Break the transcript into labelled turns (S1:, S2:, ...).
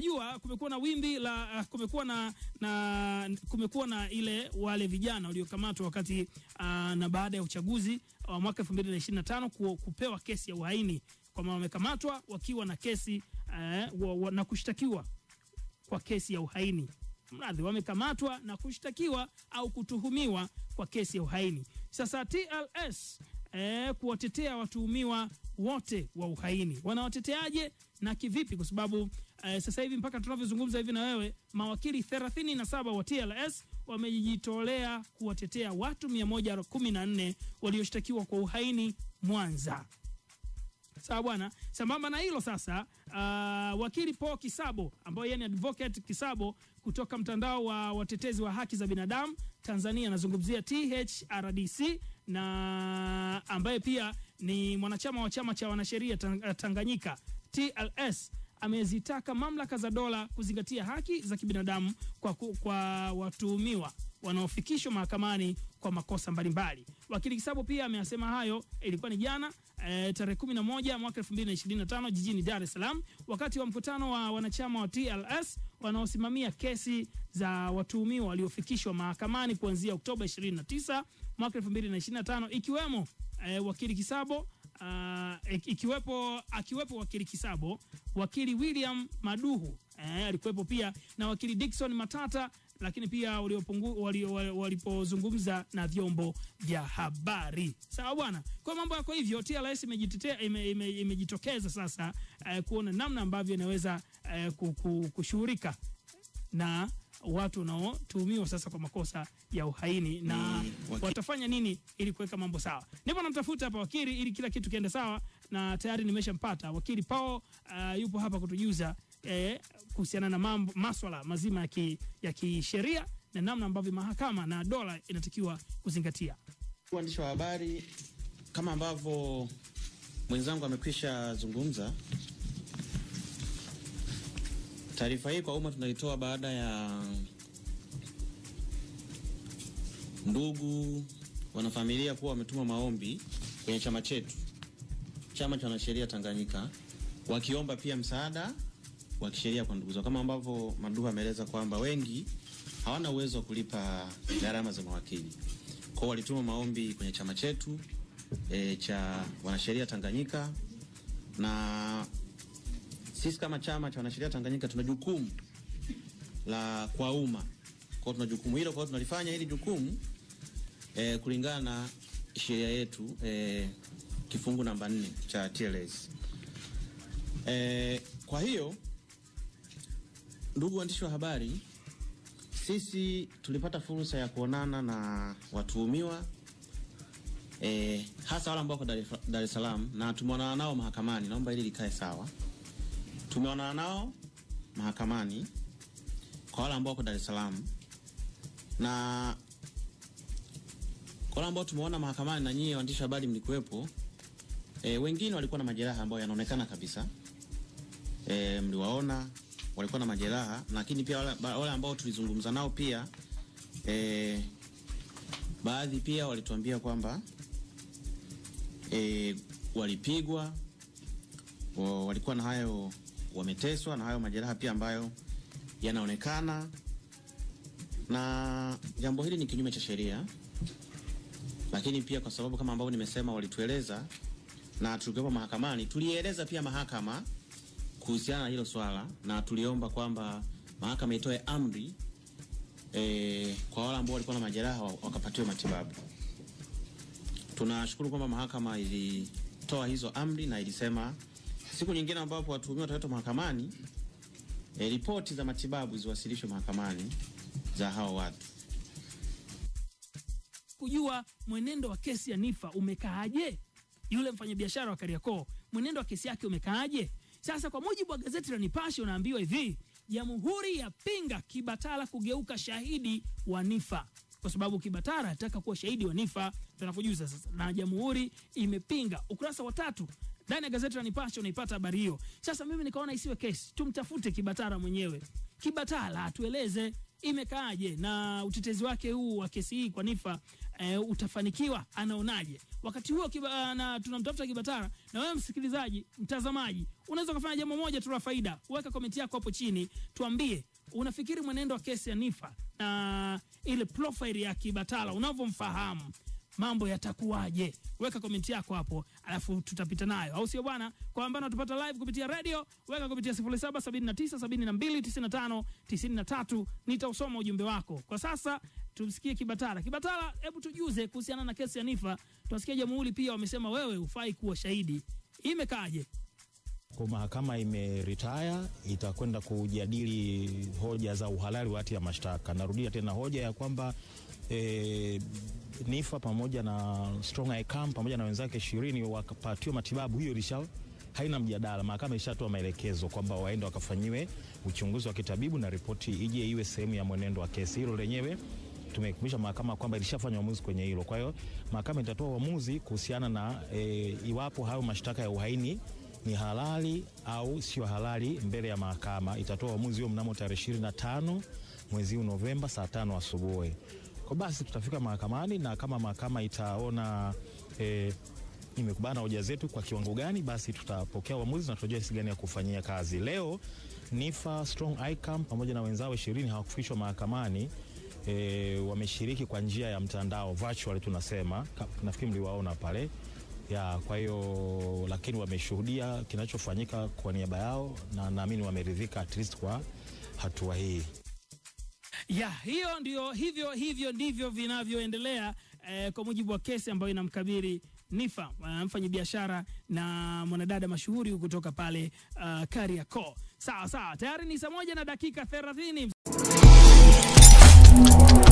S1: unajua kumekuwa na wimbi la kumekuwa na ile wale vijana waliokamatwa wakati na baada ya uchaguzi wa mwaka 2025 kupewa kesi ya uhaini, kwa maana wamekamatwa wakiwa na kesi na kushtakiwa kwa kesi ya uhaini. Mradhi, wamekamatwa na kushtakiwa au kutuhumiwa kwa kesi ya uhaini. Sasa TLS kuwatetea watuhumiwa wote wa uhaini. Wanawateteaje na kivipi? Kwa sababu sasa hivi mpaka tunavyozungumza hivi na wewe, mawakili 37 wa TLS wamejitolea kuwatetea watu 114 walioshtakiwa kwa uhaini Mwanza. Sawa bwana. Sambamba na hilo sasa, wakili Paul Kisabo ambaye yeye ni advocate Kisabo kutoka mtandao wa watetezi wa haki za binadamu Tanzania, anazungumzia THRDC na ambaye pia ni mwanachama wa chama cha wanasheria Tanganyika TLS, amezitaka mamlaka za dola kuzingatia haki za kibinadamu kwa watuhumiwa wanaofikishwa mahakamani kwa makosa mbalimbali. Wakili Kisabo pia amesema hayo, ilikuwa ni jana tarehe 11 mwaka 2025 jijini Dar es Salaam wakati wa mkutano wa wanachama wa TLS wanaosimamia kesi za watuhumiwa waliofikishwa mahakamani kuanzia Oktoba 29 mwaka 2025, ikiwemo wakili Kisabo, akiwepo wakili Kisabo, wakili William Maduhu alikuwepo pia, na wakili Dickson Matata, lakini pia walipozungumza na vyombo vya habari. Sawa bwana. Kwa mambo yako hivyo, TLS imejitokeza sasa kuona namna ambavyo inaweza kushughulika na watu wanaotuhumiwa sasa kwa makosa ya uhaini na watafanya nini ili kuweka mambo sawa. Ndipo namtafuta hapa wakili ili kila kitu kiende sawa, na tayari nimeshampata. Wakili Paul yupo hapa kutujuza kuhusiana na masuala mazima ya kisheria na namna ambavyo mahakama na dola inatakiwa kuzingatia.
S2: Waandishi wa habari, kama ambavyo mwenzangu amekwisha zungumza, taarifa hii kwa umma tunaitoa baada ya ndugu wanafamilia kuwa wametuma maombi kwenye chama chetu, chama cha wanasheria Tanganyika, wakiomba pia msaada wa kisheria kwa ndugu zao, kama ambavyo Maduhu ameeleza kwamba wengi hawana uwezo wa kulipa gharama za mawakili. Kwa walituma maombi kwenye chama chetu cha wanasheria Tanganyika, na sisi kama chama cha wanasheria Tanganyika tuna jukumu la kwa umma. Kwa tuna jukumu hilo, kwa tunalifanya hili jukumu kulingana na sheria yetu kifungu namba 4 cha TLS. Kwa hiyo ndugu waandishi wa habari, sisi tulipata fursa ya kuonana na watuhumiwa hasa wale ambao wako Dar es Salaam, na tumeonana nao mahakamani. Naomba hili likae sawa. Tumeonana nao mahakamani kwa wale ambao wako Dar es Salaam, na kwa wale ambao tumeona mahakamani na nyinyi waandishi wa habari mlikuwepo, wengine walikuwa na majeraha ambayo yanaonekana kabisa. Mliwaona walikuwa na majeraha, lakini pia wale ambao tulizungumza nao pia baadhi pia walituambia kwamba walipigwa, walikuwa na hayo, wameteswa na hayo majeraha pia ambayo yanaonekana, na jambo hili ni kinyume cha sheria. Lakini pia kwa sababu kama ambavyo nimesema walitueleza na tulikuwa mahakamani, tulieleza pia mahakama kuhusiana na hilo swala, na tuliomba kwamba mahakama itoe amri kwa wale ambao walikuwa na majeraha wakapatiwe matibabu. Tunashukuru kwamba mahakama ilitoa hizo amri na ilisema siku nyingine ambapo watuhumiwa wataletwa mahakamani, ripoti za matibabu ziwasilishwe mahakamani za hao watu.
S1: Kujua mwenendo wa kesi ya Nifa umekaaje, yule mfanyabiashara wa Kariakoo, mwenendo wa kesi yake umekaaje? Sasa kwa mujibu wa gazeti la Nipashe unaambiwa hivi, Jamhuri ya pinga Kibatala kugeuka shahidi wa Nifa. Kwa sababu Kibatala anataka kuwa shahidi wa Nifa, tunakujuza sasa, na Jamhuri imepinga. Ukurasa wa 3 ndani ya gazeti la Nipashe unaipata habari hiyo. Sasa mimi nikaona isiwe kesi, tumtafute Kibatala mwenyewe. Kibatala atueleze imekaaje na utetezi wake huu wa kesi hii kwa Niffer utafanikiwa, anaonaje? Wakati huo na tunamtafuta Kibatala, na wewe msikilizaji, mtazamaji, unaweza kufanya jambo moja tu la faida. Weka comment yako hapo chini, tuambie unafikiri mwenendo wa kesi ya Niffer na ile profile ya Kibatala unavyomfahamu mambo yatakuwaje? Weka comment yako hapo, alafu tutapita nayo, au sio bwana? Kwa ambao tupata live kupitia radio, weka kupitia 0779729593, nitausoma ujumbe wako. Kwa sasa tumsikie Kibatala. Kibatala, hebu tujuze kuhusiana na kesi ya Niffer. Tunasikia Jamhuri pia wamesema wewe hufai kuwa shahidi. Imekaaje?
S3: Kwa mahakama imeretire, itakwenda kujadili hoja za uhalali wa hati ya mashtaka. Narudia tena hoja ya kwamba Niffer pamoja na Strong ICAM pamoja na wenzake 20 wakapatiwa matibabu, hiyo haina mjadala. Mahakama ishatoa maelekezo kwamba waende wakafanyiwe uchunguzi wa kitabibu na ripoti ije iwe sehemu ya mwenendo wa kesi. Hilo lenyewe tumekumisha mahakama kwamba ilishafanya uamuzi kwenye hilo. Kwa hiyo mahakama itatoa uamuzi kuhusiana na iwapo hayo mashtaka ya uhaini ni halali au sio halali mbele ya mahakama. Itatoa uamuzi huo mnamo tarehe 25 mwezi wa Novemba saa 5 asubuhi. Kwa basi tutafika mahakamani, na kama mahakama itaona imekubana hoja zetu kwa kiwango gani, basi tutapokea uamuzi na tutajua jinsi gani ya kufanyia kazi. Leo Niffer, Strong ICAM pamoja na wenzao 20 hawakufikishwa mahakamani. Wameshiriki kwa njia ya mtandao, virtual tunasema, nafikiri mliwaona pale. Kwa hiyo lakini wameshuhudia kinachofanyika kwa niaba yao, na naamini wameridhika at least kwa hatua hii.
S1: Hiyo ndio hivyo ndivyo vinavyoendelea kwa mujibu wa kesi ambayo inamkabili Niffer, mfanyabiashara na mwanadada mashuhuri kutoka pale Kariakoo. Sawa, tayari ni 1:30.